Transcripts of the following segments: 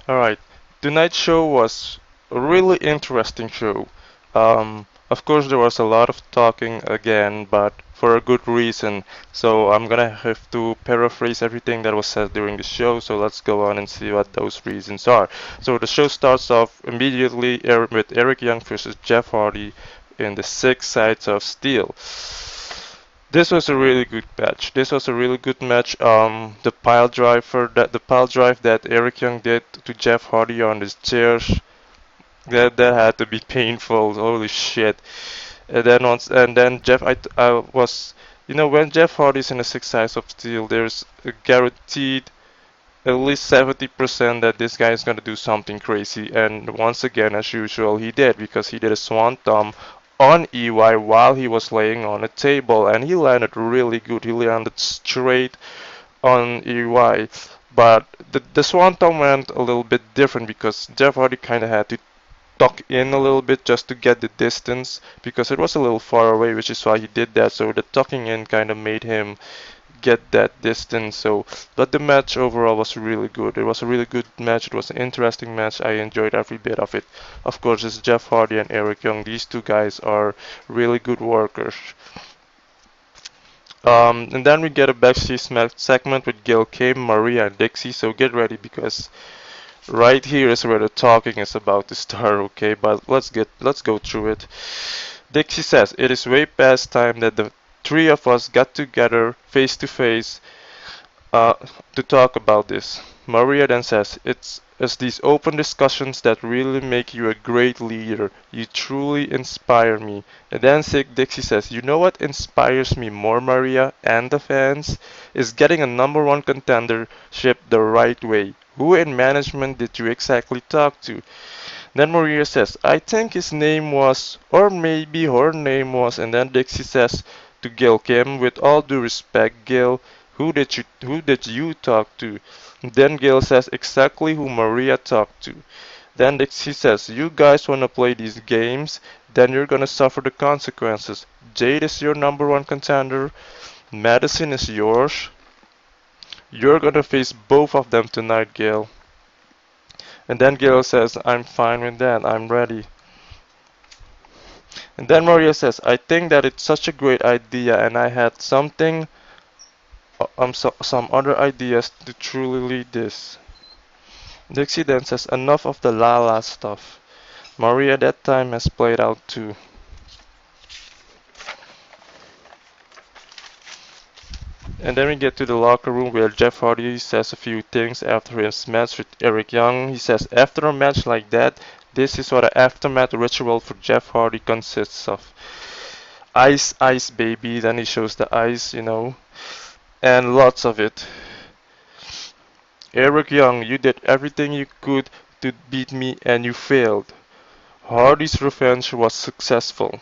Alright, tonight's show was a really interesting show. Of course, there was a lot of talking again, but for a good reason. So I'm gonna have to paraphrase everything that was said during the show. So let's go on and see what those reasons are. So the show starts off immediately with Eric Young versus Jeff Hardy in the Six Sides of Steel. This was a really good match. This was a really good match. The pile drive that Eric Young did to Jeff Hardy on his chairs, that had to be painful. Holy shit! And then I was, when Jeff Hardy's in a Six Sides of Steel, there's a guaranteed at least 70% that this guy is going to do something crazy. And once again, as usual, he did, because he did a swanton on EY while he was laying on a table, and he landed really good. He landed straight on EY. But the swanton went a little bit different because Jeff Hardy kind of had to tuck in a little bit just to get the distance because it was a little far away, which is why he did that. So the tucking in kind of made him get that distance. So, but the match overall was really good. It was a really good match. It was an interesting match. I enjoyed every bit of it. Of course, it's Jeff Hardy and Eric Young. These two guys are really good workers. And then we get a backstage segment with Gil Kim, Maria, and Dixie. So get ready because right here is where the talking is about to start. Okay, but let's go through it. Dixie says it is way past time that the three of us got together face to face uh, to talk about this. Maria then says, it's these open discussions that really make you a great leader. You truly inspire me. And then Sick Dixie says, you know what inspires me more, Maria, and the fans? Is getting a number one contendership the right way. Who in management did you exactly talk to? Then Maria says, I think his name was, or maybe her name was, and then Dixie says to Gil Kim, with all due respect, Gil, who did you talk to? Then Gil says exactly who Maria talked to. Then Dixie says, you guys wanna play these games? Then you're gonna suffer the consequences. Jade is your number one contender. Madison is yours. You're gonna face both of them tonight, Gil. And then Gil says, I'm fine with that. I'm ready. And then Maria says, I think that it's such a great idea and I had some other ideas to truly lead this. Dixie then says, enough of the la la stuff. Maria that time has played out too. And then we get to the locker room where Jeff Hardy says a few things after his match with Eric Young. He says, after a match like that, this is what an aftermath ritual for Jeff Hardy consists of. Ice, ice, baby. Then he shows the ice, and lots of it. Eric Young, you did everything you could to beat me and you failed. Hardy's revenge was successful.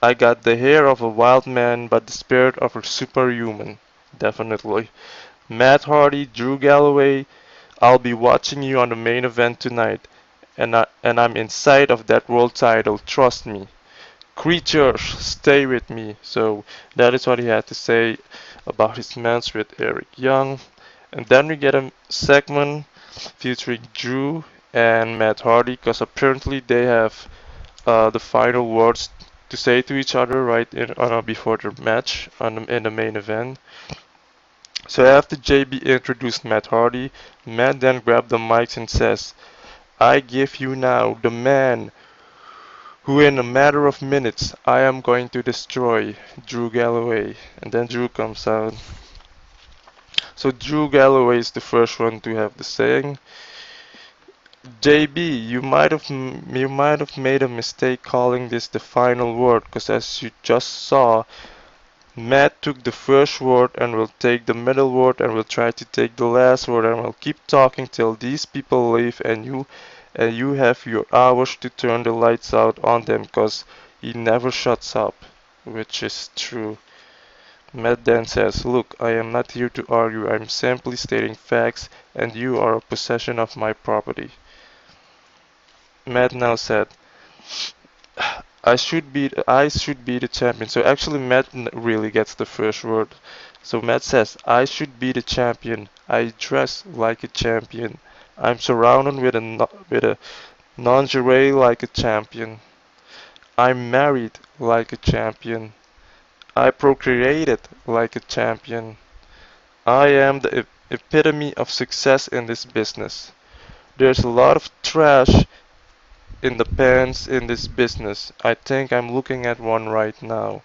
I got the hair of a wild man but the spirit of a superhuman. Definitely. Matt Hardy, Drew Galloway, I'll be watching you on the main event tonight. And I'm in sight of that world title, trust me. Creatures, stay with me. So that is what he had to say about his match with Eric Young. And then we get a segment featuring Drew and Matt Hardy because apparently they have the final words to say to each other before the match in the main event. So after JB introduced Matt Hardy, Matt then grabbed the mics and says, I give you now the man who in a matter of minutes I am going to destroy, Drew Galloway. And then Drew comes out. So Drew Galloway is the first one to have the saying. JB, you might have made a mistake calling this the final word, because as you just saw, Matt took the first word and will take the middle word and will try to take the last word and will keep talking till these people leave and you have your hours to turn the lights out on them, because he never shuts up, which is true. Matt then says, look, I am not here to argue, I'm simply stating facts and you are a possession of my property. Matt now said, I should be the champion. So actually Matt really gets the first word. So Matt says, I should be the champion. I dress like a champion. I'm surrounded with a lingerie like a champion. I'm married like a champion. I procreated like a champion. I am the epitome of success in this business. There's a lot of trash in the pants in this business. I think I'm looking at one right now.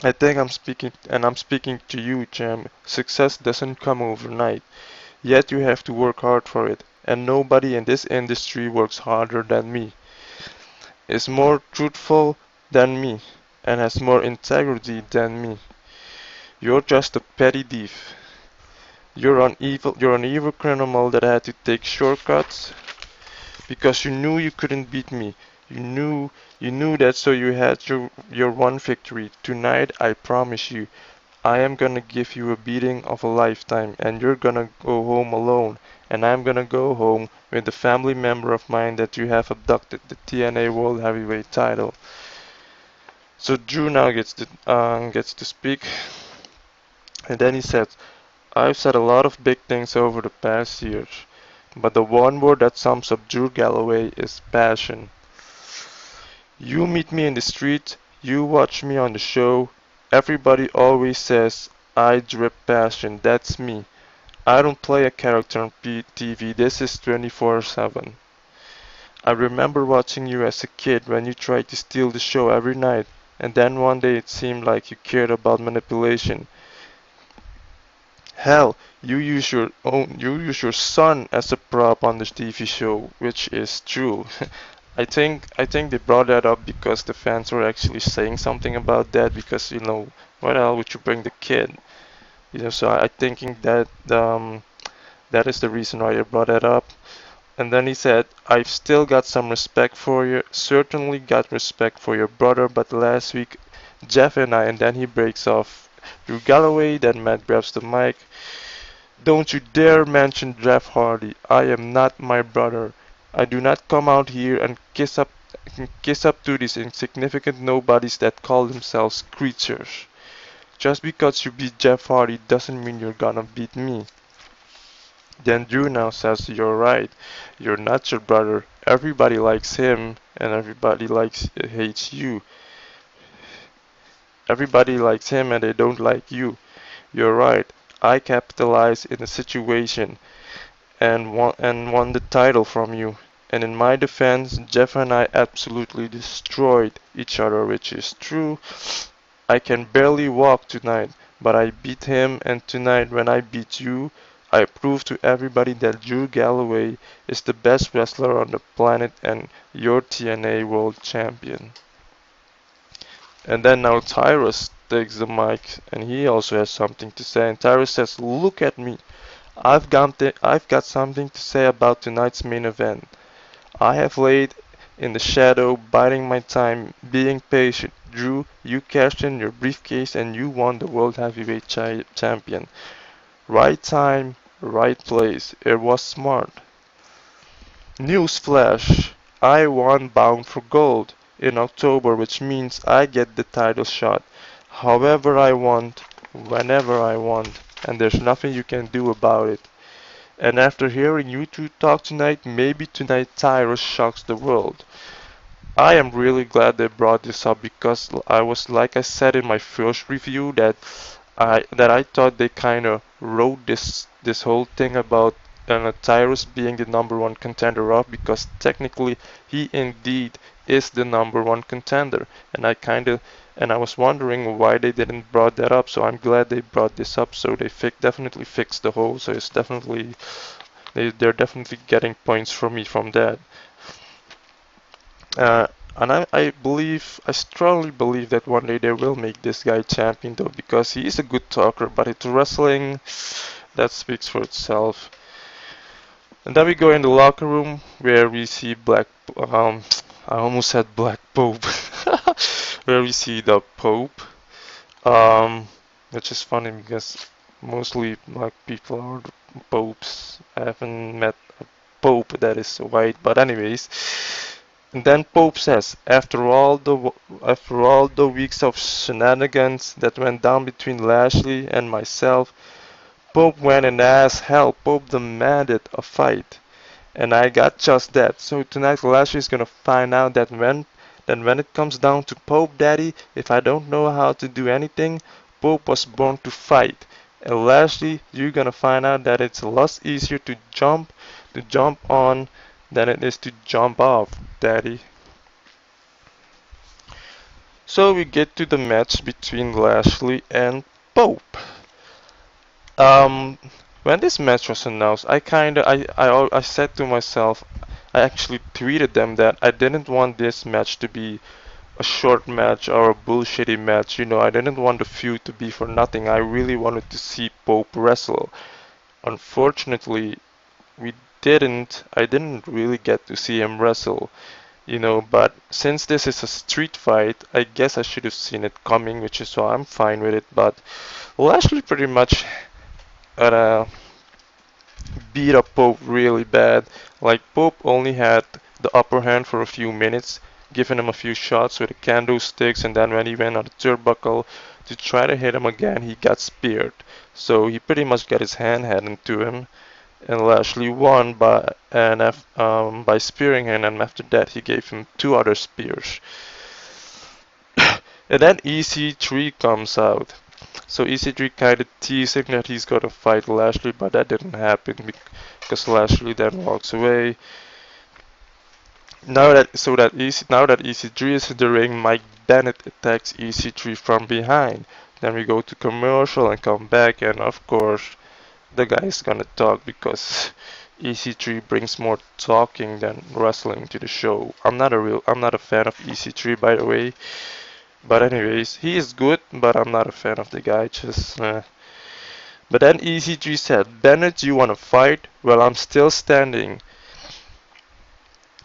I'm speaking to you, Jam. Success doesn't come overnight, yet you have to work hard for it. And nobody in this industry works harder than me, is more truthful than me, and has more integrity than me. You're just a petty thief. You're an evil criminal that had to take shortcuts because you knew you couldn't beat me. You knew that, so you had your one victory. Tonight I promise you I am gonna give you a beating of a lifetime, and you're gonna go home alone, and I'm gonna go home with the family member of mine that you have abducted, the TNA World Heavyweight title. So Drew now gets to speak, and then he said, I've said a lot of big things over the past years, but the one word that sums up Drew Galloway is passion. You meet me in the street, you watch me on the show, everybody always says, I drip passion, that's me. I don't play a character on TV, this is 24/7. I remember watching you as a kid when you tried to steal the show every night, and then one day it seemed like you cared about manipulation. Hell, you use your son as a prop on the TV show, which is true. I think they brought that up because the fans were actually saying something about that because why the hell would you bring the kid? So I thinking that that is the reason why they brought that up. And then he said, I've still got some respect for you, certainly got respect for your brother, but last week Jeff and then he breaks off. Drew Galloway, then Matt grabs the mic. Don't you dare mention Jeff Hardy. I am not my brother. I do not come out here and kiss up to these insignificant nobodies that call themselves creatures. Just because you beat Jeff Hardy doesn't mean you're gonna beat me. Then Drew now says, you're right. You're not your brother. Everybody likes him and everybody hates you. Everybody likes him and they don't like you. You're right. I capitalized in the situation and won the title from you. And in my defense, Jeff and I absolutely destroyed each other, which is true. I can barely walk tonight, but I beat him, and tonight when I beat you, I proved to everybody that Drew Galloway is the best wrestler on the planet and your TNA World Champion. And then now Tyrus takes the mic and he also has something to say. And Tyrus says, look at me. I've got something to say about tonight's main event. I have laid in the shadow, biding my time, being patient. Drew, you cashed in your briefcase and you won the World Heavyweight Champion. Right time, right place. It was smart. Newsflash! I won Bound for Gold in October, which means I get the title shot however I want, whenever I want, and there's nothing you can do about it. And after hearing you two talk tonight, maybe tonight Tyrus shocks the world. I am really glad they brought this up because I was like I said in my first review that I thought they kind of wrote this whole thing about Tyrus being the number one contender off because technically he indeed is the number one contender, and I was wondering why they didn't brought that up. So I'm glad they brought this up. So they definitely fixed the hole. So it's definitely they're definitely getting points from me from that. And I strongly believe that one day they will make this guy champion though, because he is a good talker, but it's wrestling, that speaks for itself. And then we go in the locker room where we see I almost said Black Pope, where we see the Pope, um, which is funny because mostly black people are the popes. I haven't met a pope that is white, but anyways. And then Pope says, after all the weeks of shenanigans that went down between Lashley and myself, Pope went and asked help. Pope demanded a fight. And I got just that. So tonight Lashley's gonna find out that when it comes down to Pope Daddy, if I don't know how to do anything, Pope was born to fight. And Lashley, you're gonna find out that it's a lot easier to jump on than it is to jump off, Daddy. So we get to the match between Lashley and Pope. Um, when this match was announced, I said to myself, I actually tweeted them that I didn't want this match to be a short match or a bullshitty match. I didn't want the feud to be for nothing. I really wanted to see Pope wrestle. Unfortunately, we didn't. I didn't really get to see him wrestle. But since this is a street fight, I guess I should have seen it coming, which is why I'm fine with it. But Lashley pretty much uh, beat up Pope really bad. Like Pope only had the upper hand for a few minutes, giving him a few shots with the candlesticks, and then when he went on the turnbuckle to try to hit him again, he got speared. So he pretty much got his hand handed to him, and Lashley won by spearing him, and after that he gave him two other spears. And then EC3 comes out. So EC3 kind of teasing that he's gonna fight Lashley, but that didn't happen because Lashley then walks away. Now that EC3 is in the ring, Mike Bennett attacks EC3 from behind. Then we go to commercial and come back, and of course the guy is gonna talk because EC3 brings more talking than wrestling to the show. I'm not a fan of EC3, by the way. But anyways, he is good, but I'm not a fan of the guy. But then EC3 said, Bennett, you wanna fight? Well, I'm still standing.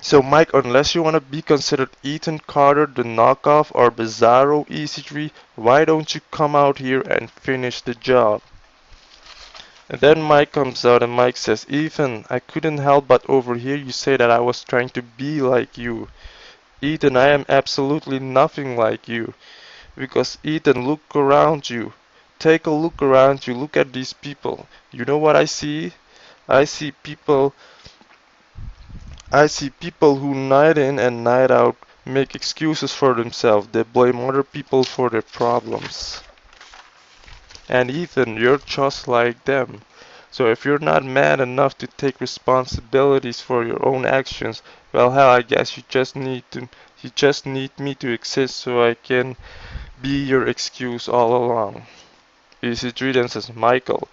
So Mike, unless you wanna be considered Ethan Carter, the knockoff, or Bizarro EC3, why don't you come out here and finish the job? And then Mike comes out and Mike says, Ethan, I couldn't help but overhear you say that I was trying to be like you. Ethan, I am absolutely nothing like you. Because Ethan, look around you. Take a look around you. Look at these people. You know what I see? I see people I see people who night in and night out make excuses for themselves. They blame other people for their problems. And Ethan, you're just like them. So if you're not man enough to take responsibilities for your own actions, well hell, I guess you just need me to exist so I can be your excuse all along. EC3 then says, Michael,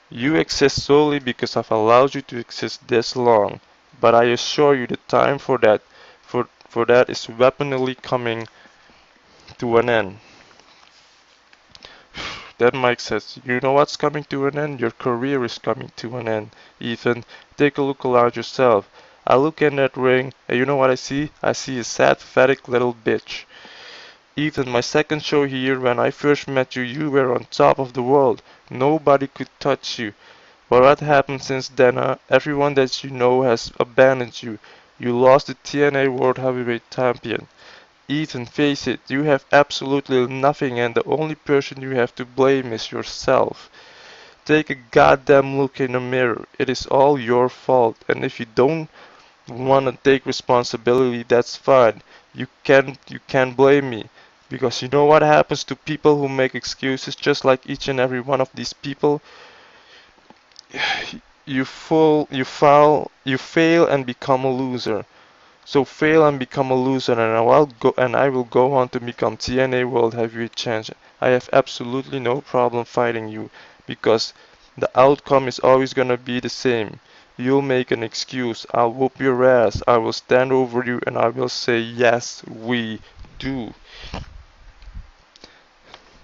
you exist solely because I've allowed you to exist this long, but I assure you the time for that is rapidly coming to an end. Then Mike says, you know what's coming to an end? Your career is coming to an end. Ethan, take a look around yourself. I look in that ring, and you know what I see? I see a sad, pathetic little bitch. Ethan, my second show here, when I first met you, you were on top of the world. Nobody could touch you. But what happened since then? Everyone that you know has abandoned you. You lost the TNA World Heavyweight Champion. Ethan, face it, you have absolutely nothing and the only person you have to blame is yourself. Take a goddamn look in the mirror. It is all your fault. And if you don't want to take responsibility, that's fine. You can't blame me. Because you know what happens to people who make excuses just like each and every one of these people? You fail and become a loser. So fail and become a loser, and I will go on to become TNA World Heavyweight Champion. I have absolutely no problem fighting you because the outcome is always gonna be the same. You'll make an excuse. I'll whoop your ass. I will stand over you and I will say yes, we do.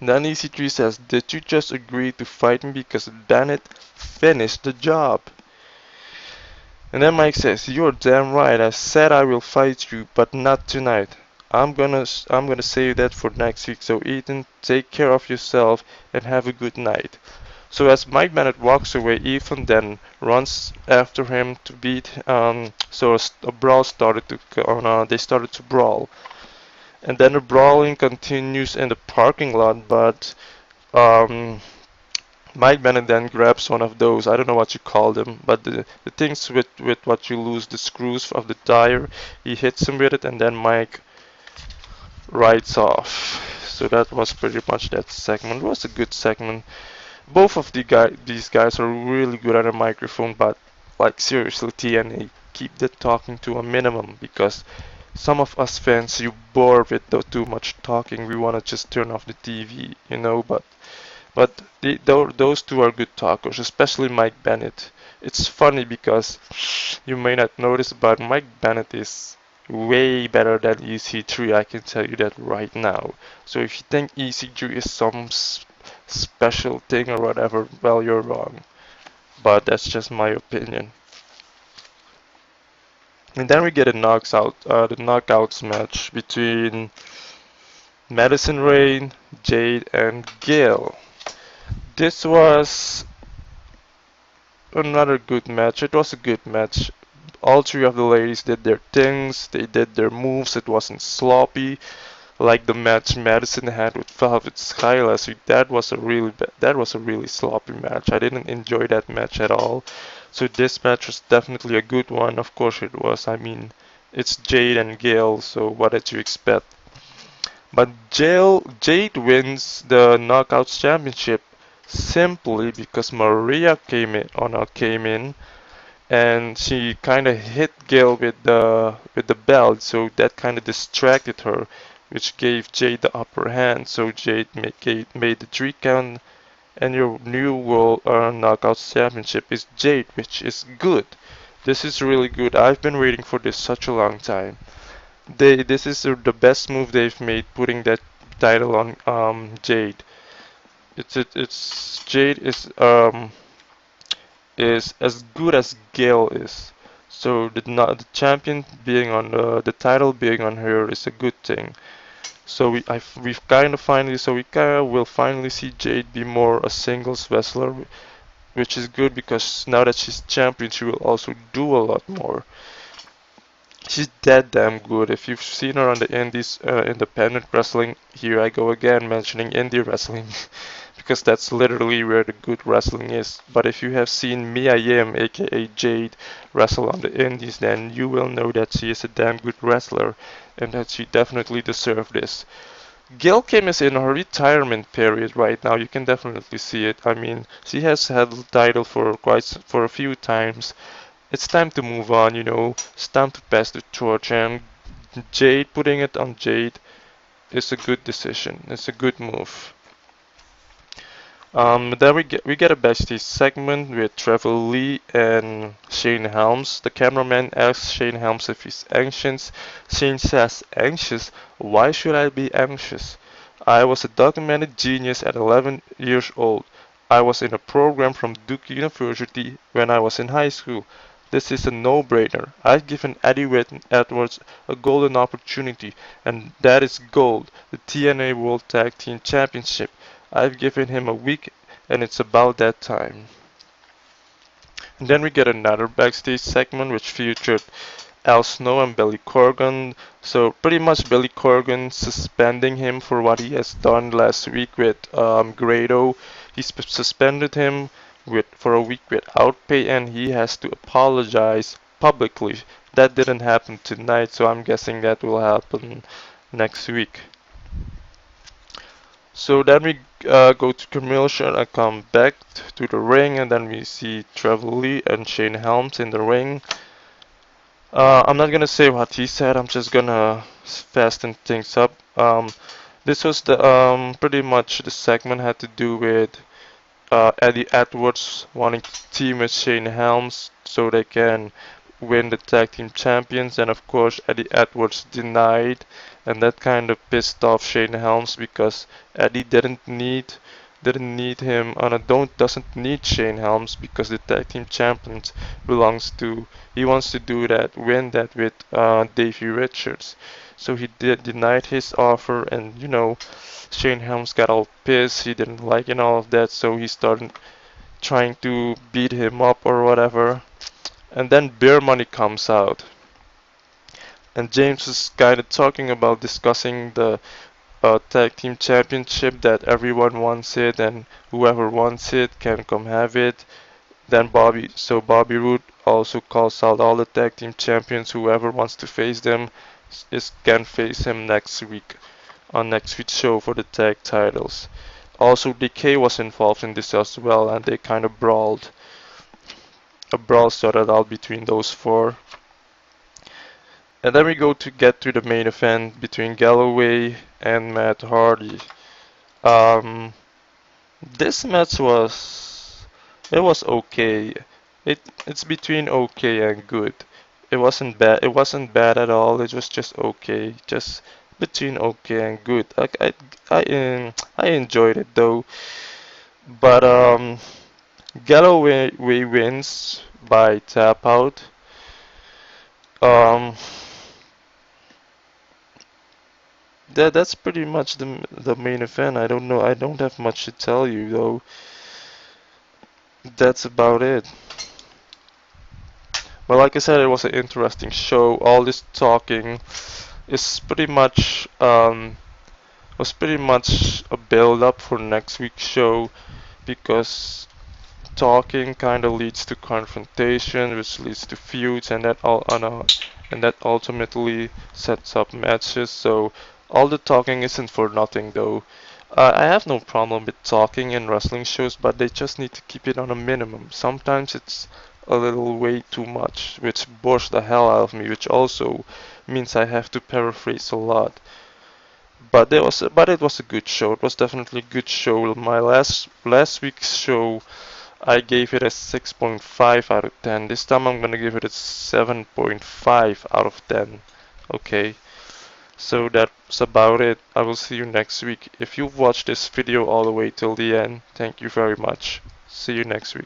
Then EC3 says, did you just agree to fight me because Bennett finished the job? And then Mike says, you're damn right. I said I will fight you, but not tonight. I'm gonna save that for next week. So Ethan, take care of yourself and have a good night. So as Mike Bennett walks away, Ethan then runs after him to beat. So a brawl started to they started to brawl, and then the brawling continues in the parking lot. But um, Mike Bennett then grabs one of those, I don't know what you call them, but the things with what you lose the screws of the tire. He hits him with it, and then Mike rides off. So that was pretty much that segment. It was a good segment. Both of these guys are really good at a microphone, but like seriously, TNA, keep the talking to a minimum because some of us fans, you bore with the too much talking. We want to just turn off the TV, you know. But those two are good talkers, especially Mike Bennett. It's funny because you may not notice, but Mike Bennett is way better than EC3. I can tell you that right now. So if you think EC3 is some special thing or whatever, well, you're wrong. But that's just my opinion. And then we get the knockouts match between Madison Rain, Jade, and Gail. This was another good match. It was a good match. All three of the ladies did their things. They did their moves. It wasn't sloppy like the match Madison had with Velvet Sky last week. That was a really sloppy match. I didn't enjoy that match at all. So this match was definitely a good one. Of course it was. I mean, it's Jade and Gail, so what did you expect? But Jade wins the Knockouts Championship simply because Maria came in and she kind of hit Gail with the belt, so that kind of distracted her, which gave Jade the upper hand. So Jade made the 3 count, and your new World Knockouts Championship is Jade, which is good. This is really good. I've been waiting for this such a long time. This is the best move they've made, putting that title on Jade. It's Jade is as good as Gale is. So the champion being on the title being on her is a good thing. So we've kind of finally so we kind of will finally see Jade be more a singles wrestler, which is good because now that she's champion, she will also do a lot more. She's that damn good. If you've seen her on the indies, independent wrestling, here I go again mentioning indie wrestling, because that's literally where the good wrestling is. But if you have seen Mia Yim, aka Jade, wrestle on the indies, then you will know that she is a damn good wrestler, and that she definitely deserves this. Gail Kim is in her retirement period right now. You can definitely see it. I mean, she has had the title for a few times. It's time to move on, you know. It's time to pass the torch, and Jade putting it on Jade is a good decision. It's a good move. Then we get a backstage segment with Trevor Lee and Shane Helms. The cameraman asks Shane Helms if he's anxious. Shane says, "Anxious? Why should I be anxious? I was a documented genius at 11 years old. I was in a program from Duke University when I was in high school. This is a no-brainer. I've given Edwards a golden opportunity, and that is gold, the TNA World Tag Team Championship. I've given him a week, and it's about that time." And then we get another backstage segment which featured Al Snow and Billy Corgan. So pretty much Billy Corgan suspending him for what he has done last week with Grado. He suspended him for a week without pay, and he has to apologize publicly. That didn't happen tonight, so I'm guessing that will happen next week. So then we go to commercial and come back to the ring, and then we see Trevor Lee and Shane Helms in the ring. I'm not gonna say what he said. I'm just gonna fasten things up. This was the pretty much the segment had to do with Eddie Edwards wanting to team with Shane Helms so they can win the tag team champions, and of course Eddie Edwards denied, and that kind of pissed off Shane Helms because Eddie didn't need him and don't doesn't need Shane Helms because the tag team champions belongs to he wants to do that win that with Davey Richards. So he denied his offer, and you know Shane Helms got all pissed. He didn't like and all of that, so he started trying to beat him up or whatever. And then Beer Money comes out, and James is kind of talking about discussing tag team championship that everyone wants it, and whoever wants it can come have it. Then Bobby Roode also calls out all the tag team champions. Whoever wants to face them is can face him next week on next week's show for the tag titles. Also, DK was involved in this as well, and they kind of brawled. A brawl started out between those four. And then we go to get to the main event between Galloway and Matt Hardy. Um, this match was okay. It's between okay and good. It wasn't bad. It wasn't bad at all. It was just okay. Just between okay and good. I enjoyed it though. But Galloway wins by tap out. Um, that's pretty much the main event. I don't know. I don't have much to tell you though. That's about it. But like I said, it was an interesting show. All this talking is pretty much was pretty much a build up for next week's show because talking kind of leads to confrontation, which leads to feuds, and that ultimately sets up matches. So all the talking isn't for nothing, though. I have no problem with talking in wrestling shows, but they just need to keep it on a minimum. Sometimes it's a little way too much, which bores the hell out of me, which also means I have to paraphrase a lot. But it was a good show. It was definitely a good show. My last week's show I gave it a 6.5 out of 10. This time I'm gonna give it a 7.5 out of 10. Okay, so that's about it. I will see you next week. If you've watched this video all the way till the end, thank you very much. See you next week.